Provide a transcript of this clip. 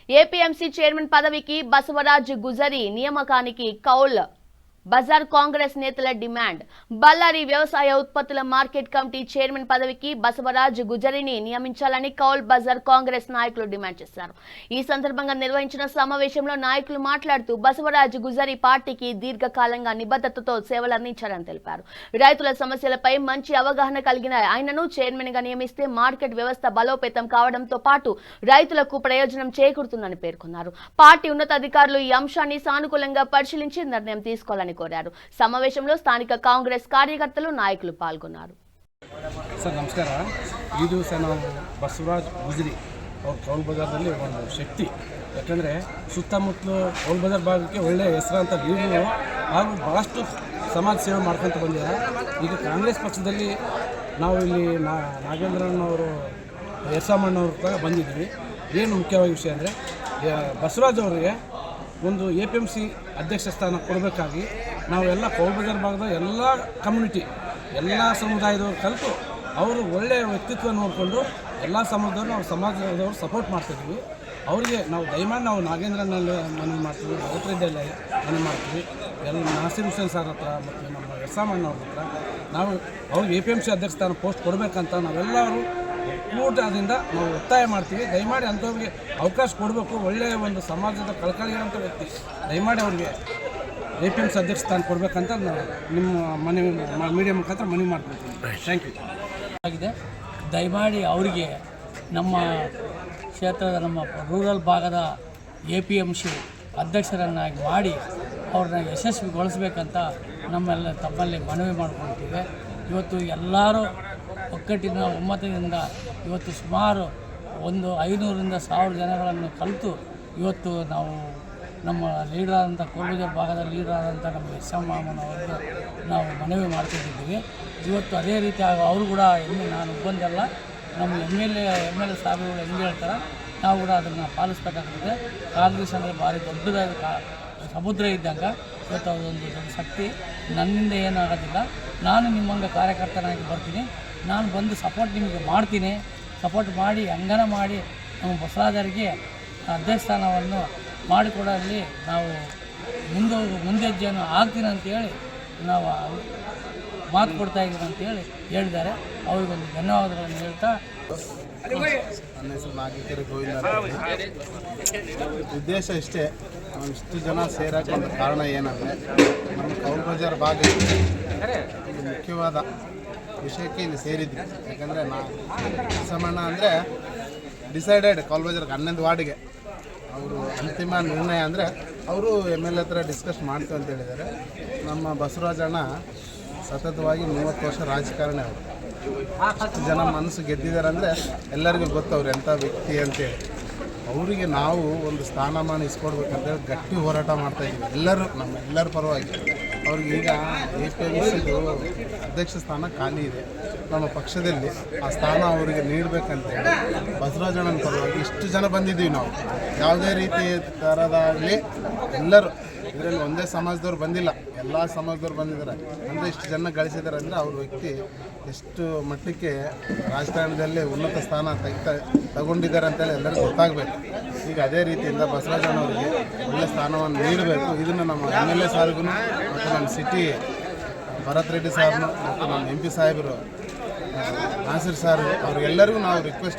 APMC chairman పదవికి బసవరాజ్ గుజరీ నియామకానికి కౌల్ బజార్ కాంగ్రెస్ నేతల డిమాండ్. బళ్ళారి వ్యవసాయ ఉత్పత్తుల మార్కెట్ కమిటీ చైర్మన్ పదవికి బసవరాజ్ గుజరీని నియమించాలని కౌల్ బజార్ కాంగ్రెస్ నాయకులు డిమాండ్ చేశారు. ఈ సందర్భంగా నిర్వహించిన సమావేశంలో నాయకులు మాట్లాడుతూ బసవరాజ్ గుజరీ పార్టీకి దీర్ఘకాలంగా నిబద్ధతతో సేవలందించారని తెలిపారు. రైతుల సమస్యలపై మంచి అవగాహన కలిగిన ఆయనను చైర్మన్ గా నియమిస్తే మార్కెట్ వ్యవస్థ బలోపేతం కావడంతో పాటు రైతులకు ప్రయోజనం చేకూరుతుందని పేర్కొన్నారు. పార్టీ ఉన్నతాధికారులు ఈ అంశాన్ని సానుకూలంగా పరిశీలించి నిర్ణయం తీసుకోవాలని కోరారు. సమావేశంలో స్థానిక కాంగ్రెస్ కార్యకర్తలు నాయకులు పాల్గొన్నారు. ಸರ್ ನಮಸ್ಕಾರ. ಇದು ಸರ್ ನಾವು ಬಸವರಾಜ್ ಗುಜರಿ ಅವ್ರ ಕೌಲ್ ಬಜಾರ್ದಲ್ಲಿ ಒಂದು ಶಕ್ತಿ. ಯಾಕಂದರೆ ಸುತ್ತಮುತ್ತಲು ಕೌಲ್ ಬಜಾರ್ ಭಾಗಕ್ಕೆ ಒಳ್ಳೆಯ ಹೆಸರಾಂತ ಲೀಡರು ಹಾಗೂ ಭಾಳಷ್ಟು ಸಮಾಜ ಸೇವೆ ಮಾಡ್ಕೊತ ಬಂದಿದ್ದಾರೆ. ಈಗ ಕಾಂಗ್ರೆಸ್ ಪಕ್ಷದಲ್ಲಿ ನಾವು ಇಲ್ಲಿ ನಾಗೇಂದ್ರಣ್ಣವರು ಯಶಾಮಣ್ಣವ್ರ ಬಂದಿದ್ದೀವಿ. ಏನು ಮುಖ್ಯವಾಗಿ ವಿಷಯ ಅಂದರೆ ಬಸವರಾಜ್ ಅವರಿಗೆ ಒಂದು APMC ಅಧ್ಯಕ್ಷ ಸ್ಥಾನ ಕೊಡಬೇಕಾಗಿ ನಾವೆಲ್ಲ ಕೌಲ್ ಬಜಾರ್ ಭಾಗದ ಎಲ್ಲ ಕಮ್ಯುನಿಟಿ ಎಲ್ಲ ಸಮುದಾಯದವ್ರು ಕಲಿತು ಅವರು ಒಳ್ಳೆಯ ವ್ಯಕ್ತಿತ್ವ ನೋಡಿಕೊಂಡು ಎಲ್ಲ ಸಮಾಜದವ್ರು ನಾವು ಸಮಾಜದವ್ರು ಸಪೋರ್ಟ್ ಮಾಡ್ತಿದ್ವಿ. ಅವರಿಗೆ ನಾವು ದಯಮಾಡಿ ನಾವು ನಾಗೇಂದ್ರನಲ್ಲಿ ಮನವಿ ಮಾಡ್ತೀವಿ, ಭಗತ್ರೆಡ್ಡಿಯಲ್ಲಿ ಮನವಿ ಮಾಡ್ತೀವಿ, ಎಲ್ಲ ನಾಸಿರ್ ಹುಸೇನ್ ಸರ್ ಹತ್ರ ಮತ್ತು ನಮ್ಮ ಯಶಾಮಣ್ಣವ್ರ ಹತ್ರ ನಾವು ಅವ್ರಿಗೆ APMC ಅಧ್ಯಕ್ಷ ಸ್ಥಾನ ಪೋಸ್ಟ್ ಕೊಡಬೇಕಂತ ನಾವೆಲ್ಲರೂ ಒಕ್ಕೂಟದಿಂದ ನಾವು ಒತ್ತಾಯ ಮಾಡ್ತೀವಿ. ದಯಮಾಡಿ ಅಂಥವ್ರಿಗೆ ಅವಕಾಶ ಕೊಡಬೇಕು. ಒಳ್ಳೆಯ ಒಂದು ಸಮಾಜದ ಕಳಕಳಿಯುವಂಥ ವ್ಯಕ್ತಿ, ದಯಮಾಡಿ ಅವ್ರಿಗೆ APMC ಅಧ್ಯಕ್ಷ ಸ್ಥಾನ ಕೊಡಬೇಕಂತ ನಿಮ್ಮ ಮನವಿ ಮೀಡಿಯಾ ಮುಖಾಂತರ ಮನವಿ ಮಾಡ್ಕೊಳ್ತೀನಿ. Thank you. ಆಗಿದೆ. ದಯಮಾಡಿ ಅವರಿಗೆ ನಮ್ಮ ಕ್ಷೇತ್ರದ ನಮ್ಮ ರೂರಲ್ ಭಾಗದ APMC ಅಧ್ಯಕ್ಷರನ್ನಾಗಿ ಮಾಡಿ ಅವ್ರನ್ನ ಯಶಸ್ವಿಗೊಳಿಸಬೇಕಂತ ತಮ್ಮಲ್ಲಿ ಮನವಿ ಮಾಡ್ಕೊಳ್ತೀವಿ. ಇವತ್ತು ಎಲ್ಲರೂ ಒಕ್ಕಟ್ಟಿನ ಒಮ್ಮತದಿಂದ ಇವತ್ತು ಸುಮಾರು 500ರಿಂದ 1000 ಜನಗಳನ್ನು ಕಲಿತು ಇವತ್ತು ನಾವು ನಮ್ಮ ಲೀಡರಾದಂಥ ಕೋಲ್ಬಜಾರ್ ಭಾಗದ ಲೀಡರಾದಂಥ ನಮ್ಮ ಯಶಮ್ಮನವರಿಗೆ ನಾವು ಮನವಿ ಮಾಡ್ತಿದ್ದೀವಿ. ಇವತ್ತು ಅದೇ ರೀತಿ ಅವರು ಕೂಡ ನಾನು ಒಬ್ಬಂದಲ್ಲ, ನಮ್ಮ MLA ಸಾಹೇಬರು ಹೆಂಗೆ ಹೇಳ್ತಾರೆ ನಾವು ಕೂಡ ಅದನ್ನು ಪಾಲಿಸ್ಬೇಕಾಗ್ತದೆ. ಕಾಂಗ್ರೆಸ್ ಅಂದರೆ ಭಾರಿ ದೊಡ್ಡದಾದ ಸಮುದ್ರ ಇದ್ದಂಗೆ ಇವತ್ತು ಅದೊಂದು ದೊಡ್ಡ ಶಕ್ತಿ. ನನ್ನಿಂದ ಏನಾಗೋದಿಲ್ಲ, ನಾನು ನಿಮ್ಮಂಗೆ ಕಾರ್ಯಕರ್ತನಾಗಿ ಬರ್ತೀನಿ, ನಾನು ಬಂದು ಸಪೋರ್ಟ್ ನಿಮಗೆ ಮಾಡ್ತೀನಿ. ಸಪೋರ್ಟ್ ಮಾಡಿ ಅಂಗನ ಮಾಡಿ ನಮ್ಮ ಬಸವರಾಜರಿಗೆ ಅಧ್ಯಕ್ಷ ಸ್ಥಾನವನ್ನು ಮಾಡಿಕೊಡಲ್ಲಿ ನಾವು ಮುಂದೆಜ್ಜೆಯನ್ನು ಆಗ್ತೀನಿ ಅಂತೇಳಿ ನಾವು ಮಾತು ಕೊಡ್ತಾ ಇದ್ದೀವಿ ಅಂತೇಳಿ ಹೇಳಿದ್ದಾರೆ. ಅವರಿಗೊಂದು ಧನ್ಯವಾದಗಳನ್ನು ಹೇಳ್ತಾ ನನ್ನ ಹೆಸರು ನಾಗೇಕೆರೆ ಗೋವಿಂದ. ಉದ್ದೇಶ ಇಷ್ಟೇ, ನಾವು ಇಷ್ಟು ಜನ ಸೇರೋಕ್ಕೆ ಕಾರಣ ಏನಂದರೆ ನಮ್ಮ ಕೌಲ್ ಬಜಾರ್ ಭಾಗಕ್ಕೆ ಒಂದು ಮುಖ್ಯವಾದ ವಿಷಯಕ್ಕೆ ಇಲ್ಲಿ ಸೇರಿದ್ವಿ. ಯಾಕಂದರೆ ಯಶಾಮಣ್ಣ ಅಂದರೆ ಡಿಸೈಡೆಡ್ ಕೌಲ್ ಬಜಾರ್ಗೆ 11 ವಾರ್ಡ್ಗೆ ಅವರು ಅಂತಿಮ ನಿರ್ಣಯ ಅಂದರೆ ಅವರು MLA ಹತ್ರ ಡಿಸ್ಕಸ್ ಮಾಡ್ತೀವಿ ಅಂತ ಹೇಳಿದ್ದಾರೆ. ನಮ್ಮ ಬಸವರಾಜಣ್ಣ ಸತತವಾಗಿ 30 ವರ್ಷ ರಾಜಕಾರಣಿ. ಅವರು ಅಷ್ಟು ಜನ ಮನಸ್ಸು ಗೆದ್ದಿದ್ದಾರೆ ಅಂದರೆ ಎಲ್ಲರಿಗೂ ಗೊತ್ತು ಅವ್ರು ಎಂಥ ವ್ಯಕ್ತಿ ಅಂತೇಳಿ. ಅವರಿಗೆ ನಾವು ಒಂದು ಸ್ಥಾನಮಾನ ಇಸ್ಕೊಡ್ಬೇಕಂತೇಳಿ ಗಟ್ಟಿ ಹೋರಾಟ ಮಾಡ್ತಾಯಿದ್ದೀವಿ ಎಲ್ಲರೂ, ನಮ್ಮೆಲ್ಲರ ಪರವಾಗಿ. ಅವ್ರಿಗೆ ಈಗ APMCದು ಅಧ್ಯಕ್ಷ ಸ್ಥಾನ ಖಾಲಿ ಇದೆ ನಮ್ಮ ಪಕ್ಷದಲ್ಲಿ. ಆ ಸ್ಥಾನ ಅವರಿಗೆ ನೀಡಬೇಕಂತೇಳಿ ಬಸವರಾಜಣ್ಣನ ಪರವಾಗಿ ಇಷ್ಟು ಜನ ಬಂದಿದ್ದೀವಿ ನಾವು. ಯಾವುದೇ ರೀತಿ ಥರದಾಗಲಿ ಎಲ್ಲರೂ, ಇದರಲ್ಲಿ ಒಂದೇ ಸಮಾಜದವ್ರು ಬಂದಿಲ್ಲ, ಎಲ್ಲ ಸಮಾಜದವ್ರು ಬಂದಿದ್ದಾರೆ. ಅಂದರೆ ಇಷ್ಟು ಜನ ಗಳಿಸಿದ್ದಾರೆ ಅಂದರೆ ಅವ್ರ ವ್ಯಕ್ತಿ ಎಷ್ಟು ಮಟ್ಟಕ್ಕೆ ರಾಜಕಾರಣದಲ್ಲಿ ಉನ್ನತ ಸ್ಥಾನ ತಗೊಂಡಿದ್ದಾರೆ ಅಂತೇಳಿ ಎಲ್ಲರಿಗೂ ಗೊತ್ತಾಗಬೇಕು. ಈಗ ಅದೇ ರೀತಿಯಿಂದ ಬಸವರಾಜಣ್ಣವರಿಗೆ ಒಳ್ಳೆಯ ಸ್ಥಾನವನ್ನು ನೀಡಬೇಕು. ಇದನ್ನು ನಮ್ಮ MLA ಸಾರಿಗೂ ಮತ್ತು ನಮ್ಮ ಸಿಟಿ ಭರತ್ ರೆಡ್ಡಿ ಸಾರ್ನು ಮತ್ತು ನಮ್ಮ MP ಸಾಹೇಬರು ನಾಸಿರ್ ಸಾರ್ ಅವ್ರಿಗೆಲ್ಲರಿಗೂ ನಾವು ರಿಕ್ವೆಸ್ಟ್